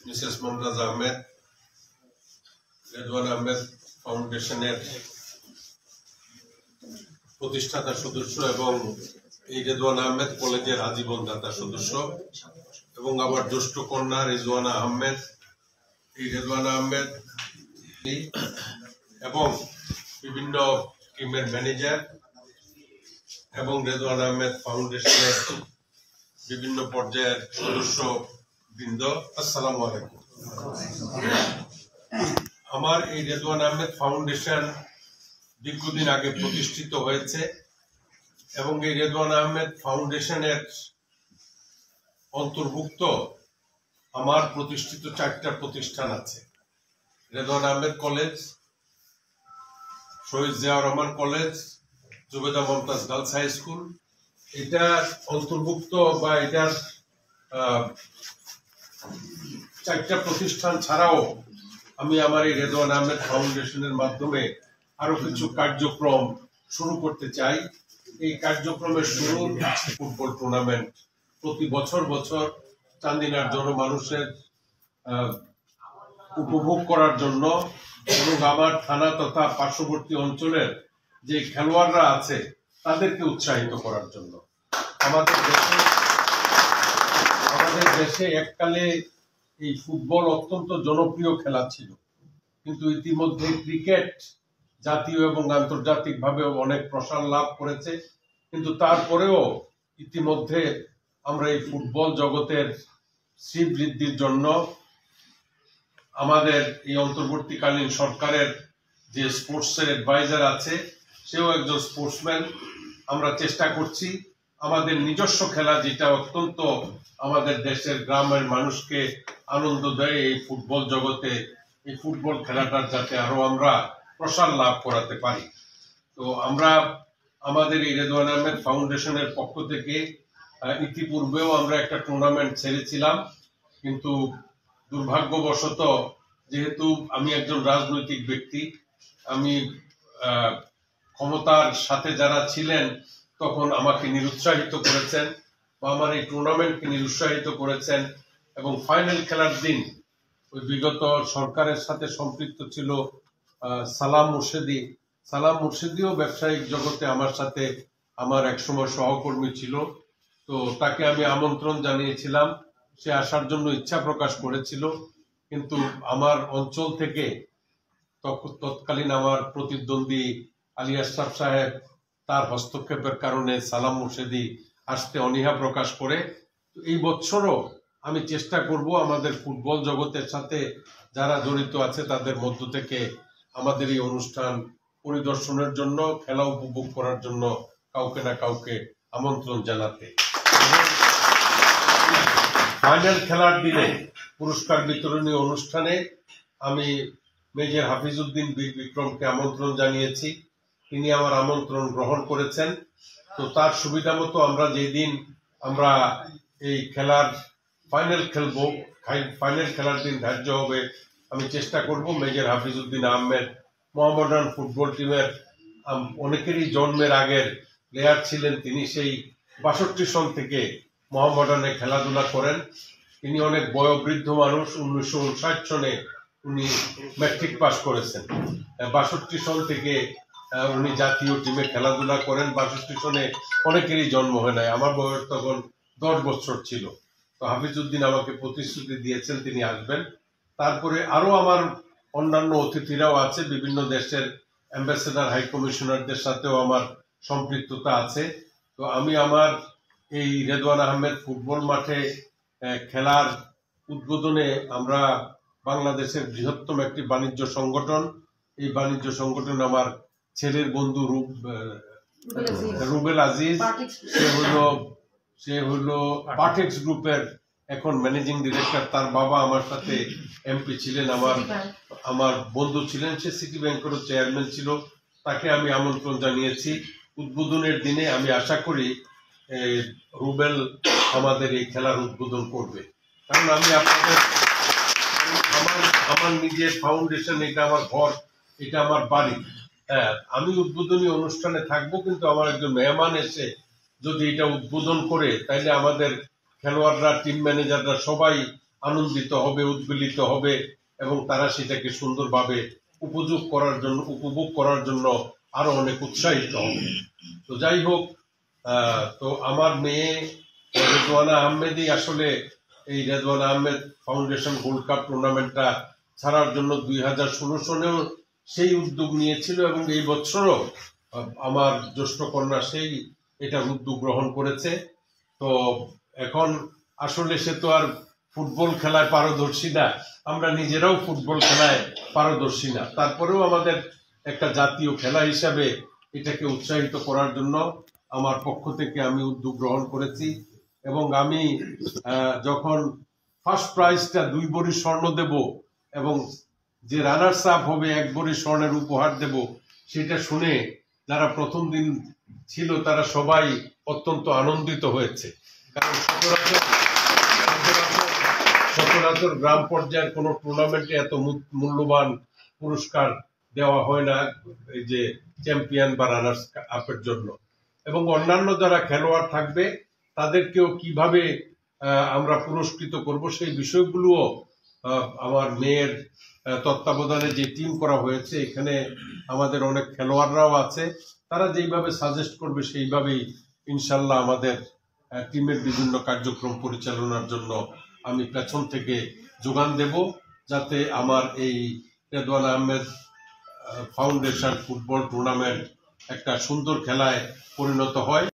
Mrs Mumtaz Ahmed, Redwan Ahmed ফাউন্ডেশনের প্রতিষ্ঠাতা সদস্য এবং এই রেদওয়ান আহমেদ কলেজের আজীবন দাতা সদস্য এবং আমার জ্যেষ্ঠ কন্যা রেজওয়ানা আহমেদ, এই রেদওয়ান আহমেদ এবং বিভিন্ন টিমের ম্যানেজার এবং রেদওয়ান আহমেদ ফাউন্ডেশনের বিভিন্ন পর্যায়ের সদস্য বৃন্দ, আসসালামু আলাইকুম। আমার এই রেদওয়ান আহমেদ ফাউন্ডেশন দীর্ঘদিন আগে প্রতিষ্ঠিত হয়েছে এবং এই রেদওয়ান আহমেদ ফাউন্ডেশনের অন্তর্ভুক্ত আমার প্রতিষ্ঠিত 4টা প্রতিষ্ঠান আছে। Redwan Ahmed college, Shahid Ziaur Rahman college, Jubeda Momtaz girls high school. এটা অন্তর্ভুক্ত বা এটার 4টা প্রতিষ্ঠান ছাড়াও আমি আমার এই রেদওয়ান আহমেদ ফাউন্ডেশনের মাধ্যমে আরো কিছু কার্যক্রম শুরু করতে চাই। এই কার্যক্রমের শুরু ফুটবল টুর্নামেন্ট প্রতি বছর চান্দিনার জনমানুষের উপভোগ করার জন্য এবং আমার থানা তথা পার্শ্ববর্তী অঞ্চলের যে খেলোয়াড়রা আছে তাদেরকে উৎসাহিত করার জন্য। আমাদের দেশে এককালে এই ফুটবল অত্যন্ত জনপ্রিয় খেলা ছিল, কিন্তু ইতিমধ্যে ক্রিকেট জাতীয় এবং আন্তর্জাতিকভাবে অনেক প্রসার লাভ করেছে। কিন্তু তারপরেও ইতিমধ্যে আমরা এই ফুটবল জগতের শ্রীবৃদ্ধির জন্য আমাদের এই অন্তর্বর্তীকালীন সরকারের যে স্পোর্টসের অ্যাডভাইজার আছে, সেও একজন স্পোর্টসম্যান। আমরা চেষ্টা করছি আমাদের নিজস্ব খেলা, যেটা অত্যন্ত আমাদের দেশের গ্রামের মানুষকে আনন্দ দেয়, এই ফুটবল জগতে এই ফুটবল খেলাটার যাতে আরো আমরা প্রসার লাভ করাতে পারি। তো আমরা আমাদের এই রেদওয়ান আহমেদ ফাউন্ডেশনের পক্ষ থেকে ইতিপূর্বেও আমরা একটা টুর্নামেন্ট ছেড়েছিলাম, কিন্তু দুর্ভাগ্যবশত যেহেতু আমি একজন রাজনৈতিক ব্যক্তি, আমি ক্ষমতার সাথে যারা ছিলেন তখন আমাকে নিরুৎসাহিত করেছেন বা আমার এই টুর্নামেন্টকে নিরুৎসাহিত করেছেন এবং ফাইনাল খেলার দিন ওই বিগত সরকারের সাথে সম্পৃক্ত ছিল সালাম মুর্শিদিও ব্যবসায়িক জগতে আমার সাথে আমার একসময় সহকর্মী ছিল। তো তাকে আমি আমন্ত্রণ জানিয়েছিলাম, সে আসার জন্য ইচ্ছা প্রকাশ করেছিল, কিন্তু আমার অঞ্চল থেকে তৎকালীন আমার প্রতিদ্বন্দ্বী আলী আশরাফ সাহেব তার হস্তক্ষেপের কারণে সালাম মুর্শিদি আসতে অনীহা প্রকাশ করে। তো এই বছরও আমি চেষ্টা করব আমাদের ফুটবল জগতের সাথে যারা জড়িত আছে তাদের মধ্য থেকে আমাদের এই অনুষ্ঠান পরিদর্শনের জন্য, খেলা উপভোগ করার জন্য কাউকে না কাউকে আমন্ত্রণ জানাতে। ফাইনাল খেলার দিনে পুরস্কার বিতরণী অনুষ্ঠানে আমি মেজর হাফিজউদ্দিন বীর বিক্রমকে আমন্ত্রণ জানিয়েছি, তিনি আমার আমন্ত্রণ গ্রহণ করেছেন। তো তার সুবিধা মতো আমরা যেদিন আমরা এই খেলার ফাইনাল খেলবো, ফাইনাল খেলার দিন ধার্য হবে, আমি চেষ্টা করব মেজর হাফিজউদ্দিন আহমেদ মোহামেডান ফুটবল টিমের অনেকেরই জন্মের আগের প্লেয়ার ছিলেন, তিনি সেই 62 সন থেকে মোহামেডানে খেলাধুলা করেন। তিনি অনেক বয়োবৃদ্ধ মানুষ, 1959 সনে উনি ম্যাট্রিক পাস করেছেন। 62 সন থেকে উনি জাতীয় টিমে খেলাধুলা করেন। 62 সনে অনেকেরই জন্ম হয় নাই, আমার বয়স তখন 10 বছর ছিল। তো হাফিজউদ্দিন আমাকে প্রতিশ্রুতি দিয়েছেন তিনি আসবেন। তারপরে আরো আমার অন্যান্য অতিথিরাও আছে, বিভিন্ন দেশের অ্যাম্বাসেডার হাই কমিশনারদের সাথেও আমার সম্পৃক্ততা আছে। তো আমি আমার এই রেদওয়ান আহমেদ ফুটবল মাঠে খেলার উদ্বোধনে আমরা বাংলাদেশের বৃহত্তম একটি বাণিজ্য সংগঠন, এই বাণিজ্য সংগঠন আমার ছেলের বন্ধু রুবেল আজিজ, সে হলো পার্টেক্স গ্রুপের এখন ম্যানেজিং ডিরেক্টর। তার বাবা আমার সাথে এমপি ছিলেন, আমার বন্ধু ছিলেন, সে সিটি ব্যাংকেরও চেয়ারম্যান ছিল। তাকে আমি আমন্ত্রণ জানিয়েছি উদ্বোধনের দিনে। আমি আশা করি রুবেল আমাদের এই খেলার উদ্বোধন করবে, কারণ আমি আপনাদের আমার নিজের ফাউন্ডেশন, এটা আমার ঘর, এটা আমার বাড়ি। হ্যাঁ, আমি উদ্বোধনী অনুষ্ঠানে থাকবো, কিন্তু আমার একজন মেহমান এসে যদি এটা উদ্বোধন করে, তাইলে আমাদের খেলোয়াড়রা, টিম ম্যানেজাররা সবাই আনন্দিত হবে, উদ্বেলিত হবে এবং তারা সেটাকে সুন্দরভাবে উপভোগ করার জন্য আরো অনেক উৎসাহিত হবে। তো যাই হোক, তো আমার মেয়ে রেদওয়ানা আহমেদই আসলে এই রেদওয়ানা আহমেদ ফাউন্ডেশন গোল্ড কাপ টুর্নামেন্টটা ছাড়ার জন্য 2016 সনেও সেই উদ্যোগ নিয়েছিল এবং এই বছরও আমার জ্যেষ্ঠ কন্যা সেই এটার উদ্যোগ গ্রহণ করেছে। তো এখন আসলে সে তো আর ফুটবল খেলায় পারদর্শী না, আমরা নিজেরাও ফুটবল খেলায় পারদর্শী না, তারপরেও আমাদের একটা জাতীয় খেলা হিসাবে এটাকে উৎসাহিত করার জন্য আমার পক্ষ থেকে আমি উদ্যোগ গ্রহণ করেছি। এবং আমি যখন ফার্স্ট প্রাইজটা 2 ভরি স্বর্ণ দেব এবং যে রানার্স আপ হবে 1 ভরি স্বর্ণের উপহার দেব, সেটা শুনে যারা প্রথম দিন ছিল তারা সবাই অত্যন্ত আনন্দিত হয়েছে। কারণ সচরাচর গ্রাম পর্যায়ের কোন টুর্নামেন্টে এত মূল্যবান পুরস্কার দেওয়া হয় না এই যে চ্যাম্পিয়ন বা রানার্স আপের জন্য। এবং অন্যান্য যারা খেলোয়াড় থাকবে তাদেরকেও কিভাবে আমরা পুরস্কৃত করব সেই বিষয়গুলোও আমার মেয়ের তত্ত্বাবধানে যে টিম করা হয়েছে, এখানে আমাদের অনেক খেলোয়াড়রাও আছে, তারা যেইভাবে সাজেস্ট করবে সেইভাবেই ইনশাল্লাহ আমাদের টিমের বিভিন্ন কার্যক্রম পরিচালনার জন্য আমি পেছন থেকে যোগান দেব, যাতে আমার এই রেদওয়ানা আহমেদ ফাউন্ডেশন ফুটবল টুর্নামেন্ট একটা সুন্দর খেলায় পরিণত হয়।